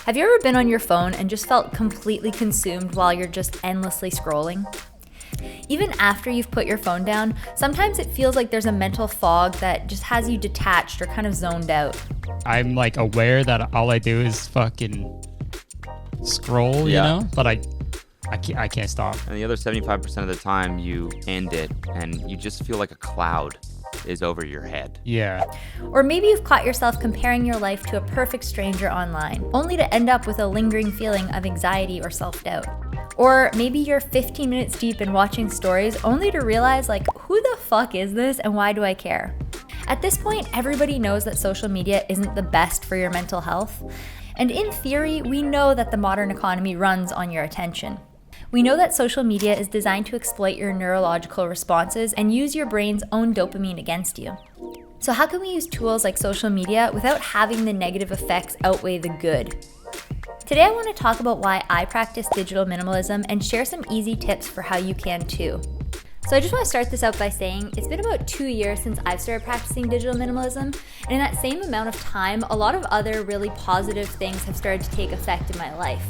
Have you ever been on your phone and just felt completely consumed while you're just endlessly scrolling? Even after you've put your phone down, sometimes it feels like there's a mental fog that just has you detached or kind of zoned out. I'm like aware that all I do is fucking scroll, you know, but I can't stop. And the other 75% of the time you end it and you just feel like a cloud is over your head. Yeah. Or maybe you've caught yourself comparing your life to a perfect stranger online, only to end up with a lingering feeling of anxiety or self-doubt. Or maybe you're 15 minutes deep in watching stories only to realize, like, who the fuck is this and why do I care? At this point, everybody knows that social media isn't the best for your mental health. And in theory, we know that the modern economy runs on your attention. We know that social media is designed to exploit your neurological responses and use your brain's own dopamine against you. So how can we use tools like social media without having the negative effects outweigh the good? Today I want to talk about why I practice digital minimalism and share some easy tips for how you can too. So I just want to start this out by saying it's been about 2 years since I've started practicing digital minimalism, and in that same amount of time, a lot of other really positive things have started to take effect in my life.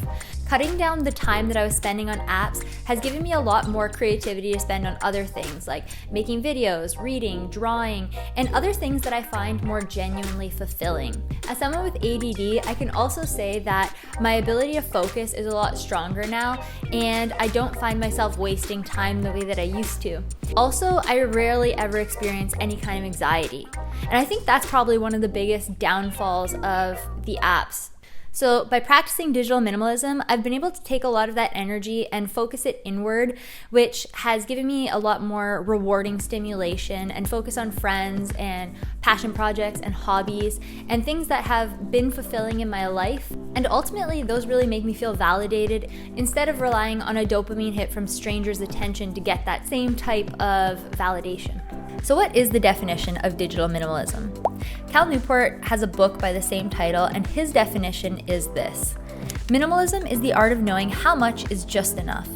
Cutting down the time that I was spending on apps has given me a lot more creativity to spend on other things like making videos, reading, drawing, and other things that I find more genuinely fulfilling. As someone with ADD, I can also say that my ability to focus is a lot stronger now, and I don't find myself wasting time the way that I used to. Also, I rarely ever experience any kind of anxiety, and I think that's probably one of the biggest downfalls of the apps. So by practicing digital minimalism, I've been able to take a lot of that energy and focus it inward, which has given me a lot more rewarding stimulation and focus on friends and passion projects and hobbies and things that have been fulfilling in my life. And ultimately, those really make me feel validated instead of relying on a dopamine hit from strangers' attention to get that same type of validation. So what is the definition of digital minimalism? Cal Newport has a book by the same title, and his definition is this: minimalism is the art of knowing how much is just enough.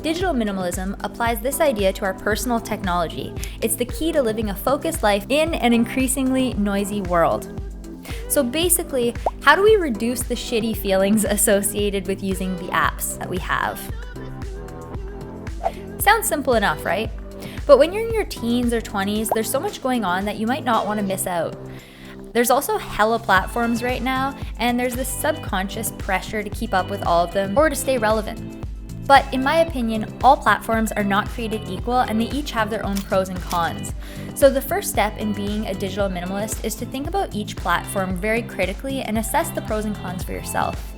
Digital minimalism applies this idea to our personal technology. It's the key to living a focused life in an increasingly noisy world. So basically, how do we reduce the shitty feelings associated with using the apps that we have? Sounds simple enough, right? But when you're in your teens or 20s, there's so much going on that you might not want to miss out. There's also hella platforms right now, and there's this subconscious pressure to keep up with all of them or to stay relevant. But in my opinion, all platforms are not created equal, and they each have their own pros and cons. So the first step in being a digital minimalist is to think about each platform very critically and assess the pros and cons for yourself.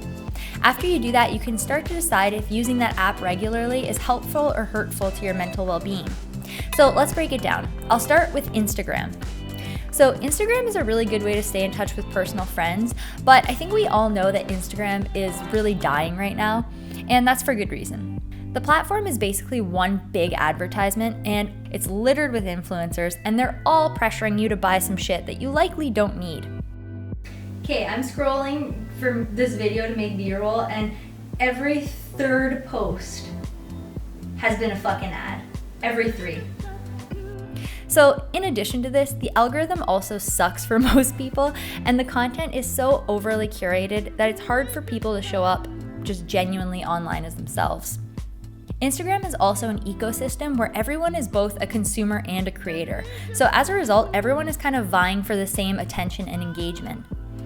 After you do that, you can start to decide if using that app regularly is helpful or hurtful to your mental well-being. So let's break it down. I'll start with Instagram. So Instagram is a really good way to stay in touch with personal friends, but I think we all know that Instagram is really dying right now, and that's for good reason. The platform is basically one big advertisement, and it's littered with influencers, and they're all pressuring you to buy some shit that you likely don't need. Okay, I'm scrolling for this video to make B-roll, and every third post has been a fucking ad. Every 3. So in addition to this, the algorithm also sucks for most people, and the content is so overly curated that it's hard for people to show up just genuinely online as themselves. Instagram is also an ecosystem where everyone is both a consumer and a creator. So as a result, everyone is kind of vying for the same attention and engagement.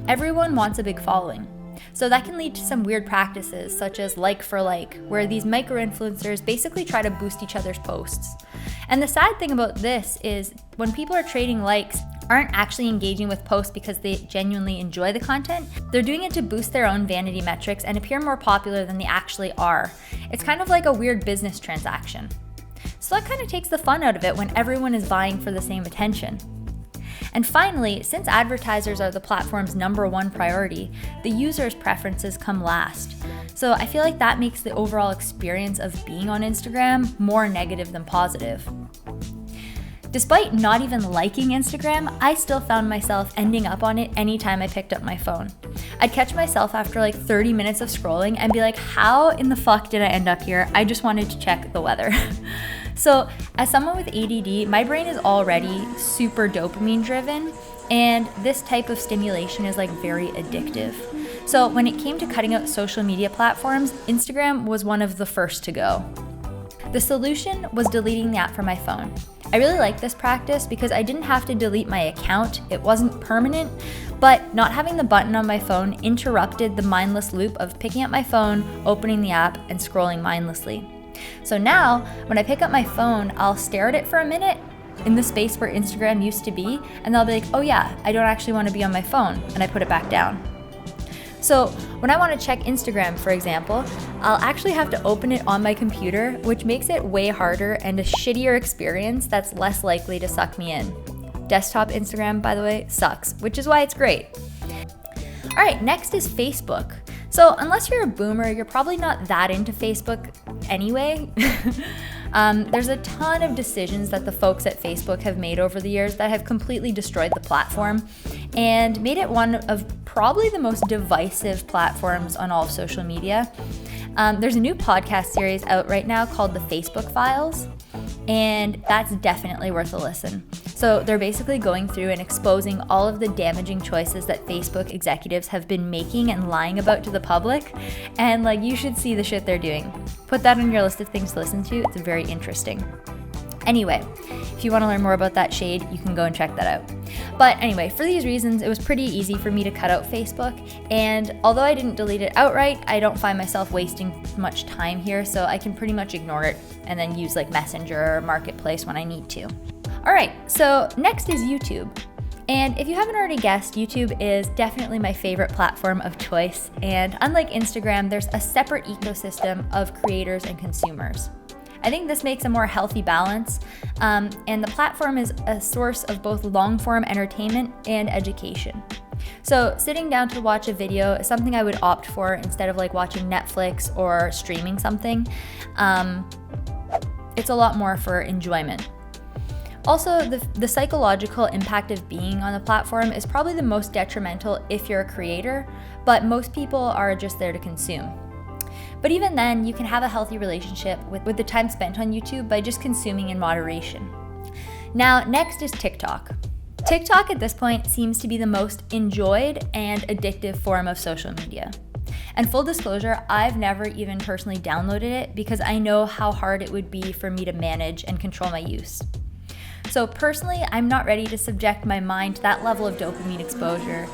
Everyone wants a big following. So that can lead to some weird practices such as like for like, where these micro-influencers basically try to boost each other's posts. And the sad thing about this is when people are trading likes, aren't actually engaging with posts because they genuinely enjoy the content, they're doing it to boost their own vanity metrics and appear more popular than they actually are. It's kind of like a weird business transaction. So that kind of takes the fun out of it when everyone is vying for the same attention. And finally, since advertisers are the platform's #1 priority, the user's preferences come last. So I feel like that makes the overall experience of being on Instagram more negative than positive. Despite not even liking Instagram, I still found myself ending up on it anytime I picked up my phone. I'd catch myself after like 30 minutes of scrolling and be like, how in the fuck did I end up here? I just wanted to check the weather. So as someone with ADD, my brain is already super dopamine driven, And this type of stimulation is like very addictive. So when it came to cutting out social media platforms, Instagram was one of the first to go. The solution was deleting the app from my phone. I really like this practice because I didn't have to delete my account. It wasn't permanent, but not having the button on my phone interrupted the mindless loop of picking up my phone, opening the app, and scrolling mindlessly. So now, when I pick up my phone, I'll stare at it for a minute in the space where Instagram used to be, and I'll be like, oh yeah, I don't actually want to be on my phone, and I put it back down. So when I want to check Instagram, for example, I'll actually have to open it on my computer, which makes it way harder and a shittier experience that's less likely to suck me in. Desktop Instagram, by the way, sucks, which is why it's great. All right, next is Facebook. So unless you're a boomer, you're probably not that into Facebook anyway. There's a ton of decisions that the folks at Facebook have made over the years that have completely destroyed the platform and made it one of probably the most divisive platforms on all of social media. There's a new podcast series out right now called The Facebook Files, and that's definitely worth a listen. So they're basically going through and exposing all of the damaging choices that Facebook executives have been making and lying about to the public, and like, you should see the shit they're doing. Put that on your list of things to listen to. It's very interesting. Anyway, if you want to learn more about that shade, you can go and check that out. But anyway, for these reasons, it was pretty easy for me to cut out Facebook. And although I didn't delete it outright, I don't find myself wasting much time here, so I can pretty much ignore it and then use like Messenger or Marketplace when I need to. All right, so next is YouTube. And if you haven't already guessed, YouTube is definitely my favorite platform of choice. And unlike Instagram, there's a separate ecosystem of creators and consumers. I think this makes a more healthy balance, and the platform is a source of both long-form entertainment and education. So sitting down to watch a video is something I would opt for instead of like watching Netflix or streaming something. It's a lot more for enjoyment. Also, the psychological impact of being on the platform is probably the most detrimental if you're a creator, but most people are just there to consume. But even then, you can have a healthy relationship with the time spent on YouTube by just consuming in moderation. Now, next is TikTok. TikTok at this point seems to be the most enjoyed and addictive form of social media. And full disclosure, I've never even personally downloaded it because I know how hard it would be for me to manage and control my use. So personally, I'm not ready to subject my mind to that level of dopamine exposure.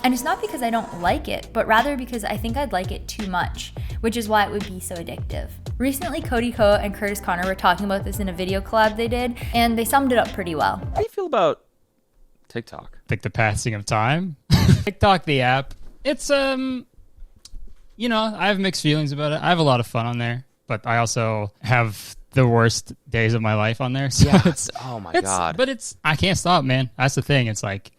And it's not because I don't like it, but rather because I think I'd like it too much, which is why it would be so addictive. Recently, Cody Ko and Curtis Connor were talking about this in a video collab they did, and they summed it up pretty well. How do you feel about TikTok? Like the passing of time. TikTok, the app, it's, I have mixed feelings about it. I have a lot of fun on there, but I also have the worst days of my life on there. So Yeah, oh my God. But I can't stop, man. That's the thing. It's like,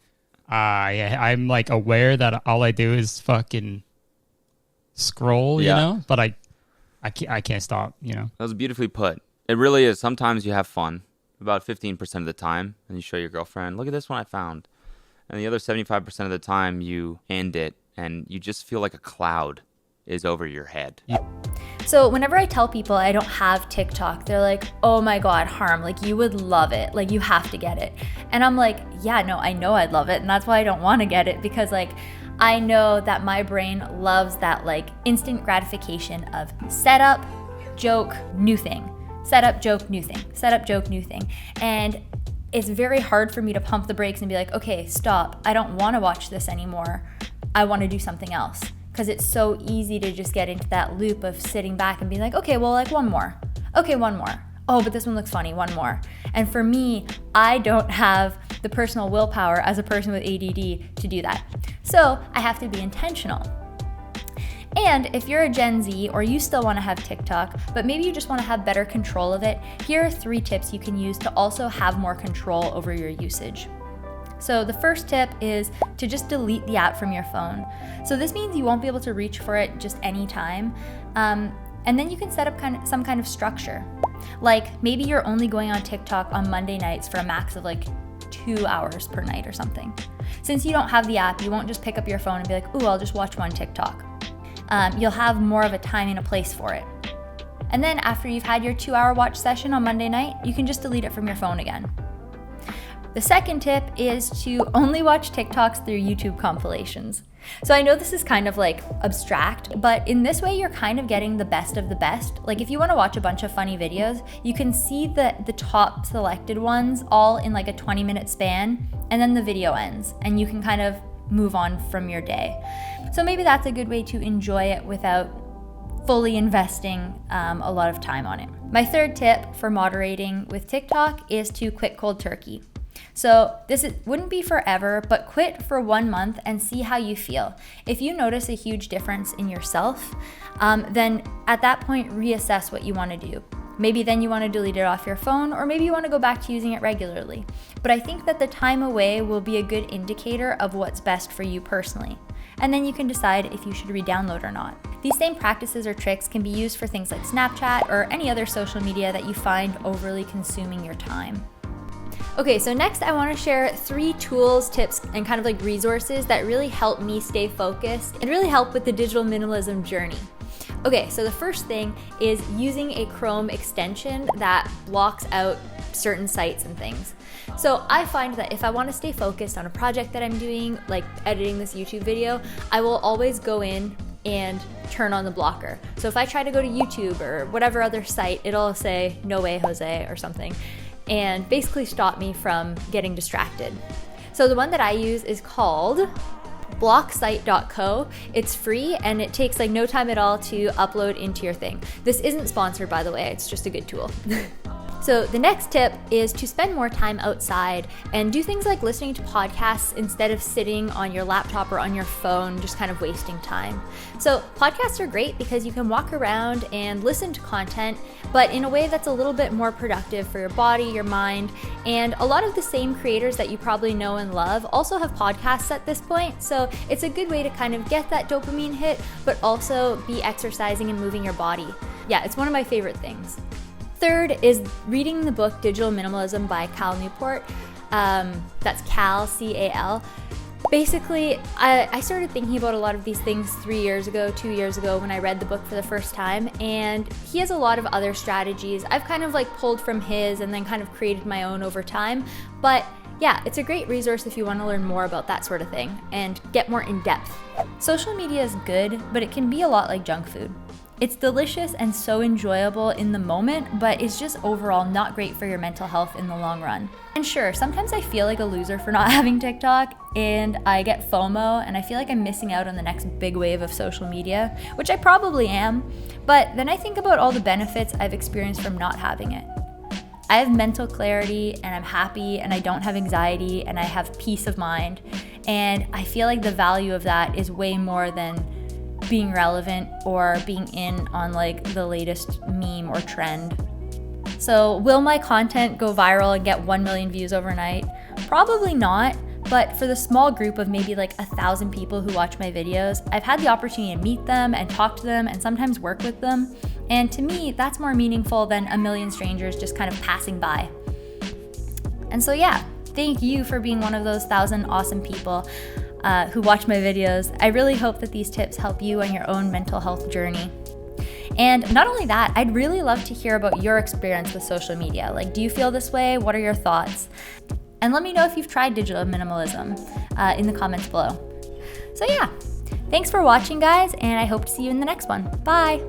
I'm like aware that all I do is fucking scroll, you know, but I can't stop, you know. That was beautifully put. It really is. Sometimes you have fun about 15% of the time, and you show your girlfriend, look at this one I found. And the other 75% of the time you end it and you just feel like a cloud is over your head. Yeah. So whenever I tell people I don't have TikTok, they're like, oh my God, Harm, like you would love it. Like you have to get it. And I'm like, yeah, no, I know I'd love it. And that's why I don't want to get it, because like, I know that my brain loves that like instant gratification of setup, joke, new thing. Setup, joke, new thing. Setup, joke, new thing. And it's very hard for me to pump the brakes and be like, okay, stop. I don't want to watch this anymore. I want to do something else. Because it's so easy to just get into that loop of sitting back and being like, okay, well, like one more. Okay, one more. Oh, but this one looks funny, one more. And for me, I don't have the personal willpower as a person with ADD to do that. So I have to be intentional. And if you're a Gen Z or you still want to have TikTok, but maybe you just want to have better control of it, here are 3 tips you can use to also have more control over your usage. So the first tip is to just delete the app from your phone. So this means you won't be able to reach for it just any time. And then you can set up some kind of structure. Like maybe you're only going on TikTok on Monday nights for a max of like 2 hours per night or something. Since you don't have the app, you won't just pick up your phone and be like, ooh, I'll just watch one TikTok. You'll have more of a time and a place for it. And then after you've had your 2-hour watch session on Monday night, you can just delete it from your phone again. The second tip is to only watch TikToks through YouTube compilations. So I know this is kind of like abstract, but in this way you're kind of getting the best of the best. Like if you want to watch a bunch of funny videos, you can see the top selected ones all in like a 20-minute span, and then the video ends and you can kind of move on from your day. So maybe that's a good way to enjoy it without fully investing a lot of time on it. My third tip for moderating with TikTok is to quit cold turkey. So wouldn't be forever, but quit for 1 month and see how you feel. If you notice a huge difference in yourself, then at that point, reassess what you want to do. Maybe then you want to delete it off your phone, or maybe you want to go back to using it regularly. But I think that the time away will be a good indicator of what's best for you personally. And then you can decide if you should re-download or not. These same practices or tricks can be used for things like Snapchat or any other social media that you find overly consuming your time. Okay, so next I want to share 3 tools, tips, and kind of like resources that really help me stay focused and really help with the digital minimalism journey. Okay, so the first thing is using a Chrome extension that blocks out certain sites and things. So I find that if I want to stay focused on a project that I'm doing, like editing this YouTube video, I will always go in and turn on the blocker. So if I try to go to YouTube or whatever other site, it'll say, "No way, Jose," or something, and basically stop me from getting distracted. So the one that I use is called blocksite.co. It's free and it takes like no time at all to upload into your thing. This isn't sponsored, by the way, it's just a good tool. So the next tip is to spend more time outside and do things like listening to podcasts instead of sitting on your laptop or on your phone, just kind of wasting time. So podcasts are great because you can walk around and listen to content, but in a way that's a little bit more productive for your body, your mind, and a lot of the same creators that you probably know and love also have podcasts at this point. So it's a good way to kind of get that dopamine hit, but also be exercising and moving your body. Yeah, it's one of my favorite things. Third is reading the book Digital Minimalism by Cal Newport. That's Cal, C-A-L. Basically, I started thinking about a lot of these things 2 years ago when I read the book for the first time, and he has a lot of other strategies. I've kind of like pulled from his and then kind of created my own over time, but yeah, it's a great resource if you want to learn more about that sort of thing and get more in depth. Social media is good, but it can be a lot like junk food. It's delicious and so enjoyable in the moment, but it's just overall not great for your mental health in the long run. And sure, sometimes I feel like a loser for not having TikTok, and I get FOMO, and I feel like I'm missing out on the next big wave of social media, which I probably am, but then I think about all the benefits I've experienced from not having it. I have mental clarity, and I'm happy, and I don't have anxiety, and I have peace of mind, and I feel like the value of that is way more than being relevant or being in on like the latest meme or trend. So will my content go viral and get 1 million views overnight? Probably not, but for the small group of maybe like 1,000 people who watch my videos, I've had the opportunity to meet them and talk to them and sometimes work with them. And to me, that's more meaningful than 1 million strangers just kind of passing by. And so yeah, thank you for being one of those 1,000 awesome people who watch my videos. I really hope that these tips help you on your own mental health journey. And not only that, I'd really love to hear about your experience with social media. Like, do you feel this way? What are your thoughts? And let me know if you've tried digital minimalism in the comments below. So yeah, thanks for watching, guys, and I hope to see you in the next one. Bye!